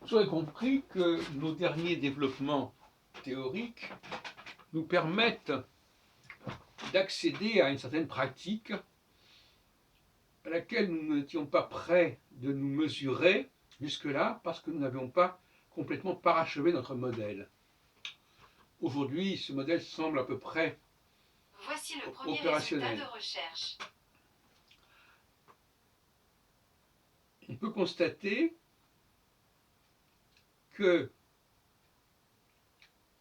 Vous aurez compris que nos derniers développements théoriques nous permettent d'accéder à une certaine pratique à laquelle nous n'étions pas prêts de nous mesurer jusque-là parce que nous n'avions pas complètement parachevé notre modèle. Aujourd'hui, ce modèle semble à peu près Voici le premier opérationnel. résultat de recherche. On peut constater qu'il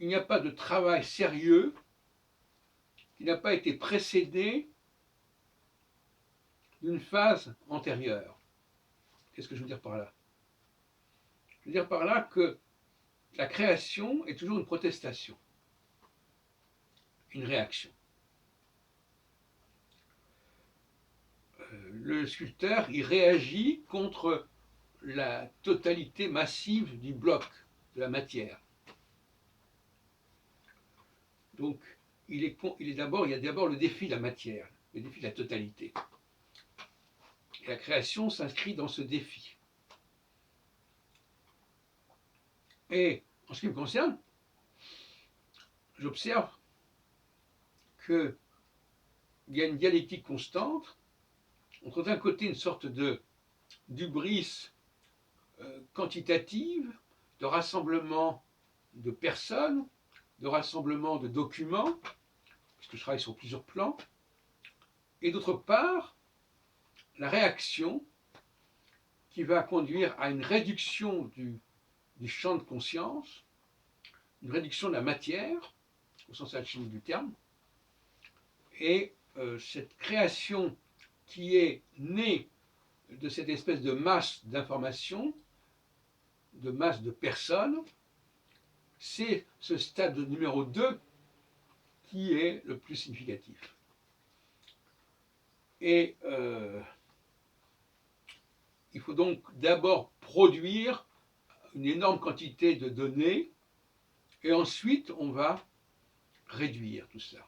n'y a pas de travail sérieux qui n'a pas été précédé d'une phase antérieure. Qu'est-ce que je veux dire par là? Je veux dire par là que la création est toujours une protestation, une réaction. Le sculpteur, il réagit contre la totalité massive du bloc, de la matière. Donc, il y a d'abord le défi de la matière, le défi de la totalité. Et la création s'inscrit dans ce défi. Et en ce qui me concerne, j'observe qu'il y a une dialectique constante entre d'un côté une sorte d'hubris quantitative, de rassemblement de personnes, de rassemblement de documents, puisque je travaille sur plusieurs plans, et d'autre part, la réaction qui va conduire à une réduction du champ de conscience, une réduction de la matière, au sens alchimique du terme, et cette création qui est née de cette espèce de masse d'informations, de masse de personnes, c'est ce stade numéro 2 qui est le plus significatif. Et il faut donc d'abord produire une énorme quantité de données et ensuite on va réduire tout ça.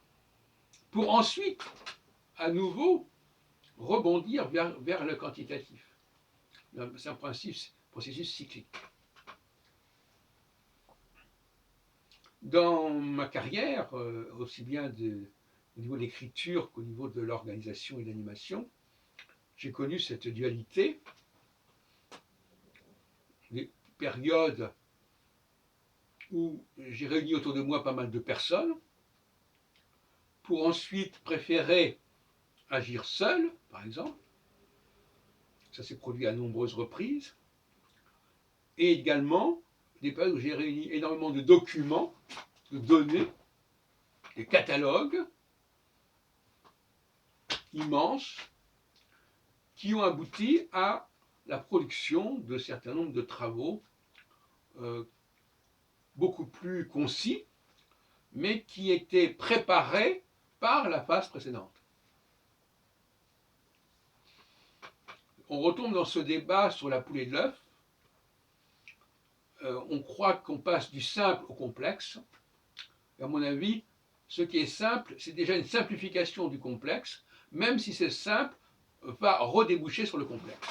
Pour ensuite, à nouveau, rebondir vers le quantitatif. C'est un processus cyclique. Dans ma carrière, aussi bien au niveau de l'écriture qu'au niveau de l'organisation et de l'animation, j'ai connu cette dualité, des périodes où j'ai réuni autour de moi pas mal de personnes, pour ensuite préférer agir seul, par exemple. Ça s'est produit à nombreuses reprises. Et également des périodes où j'ai réuni énormément de documents, de données, des catalogues immenses qui ont abouti à la production de certains nombres de travaux beaucoup plus concis, mais qui étaient préparés par la phase précédente. On retombe dans ce débat sur la poule et l'œuf. On croit qu'on passe du simple au complexe. Et à mon avis, ce qui est simple, c'est déjà une simplification du complexe, même si c'est simple, va redéboucher sur le complexe.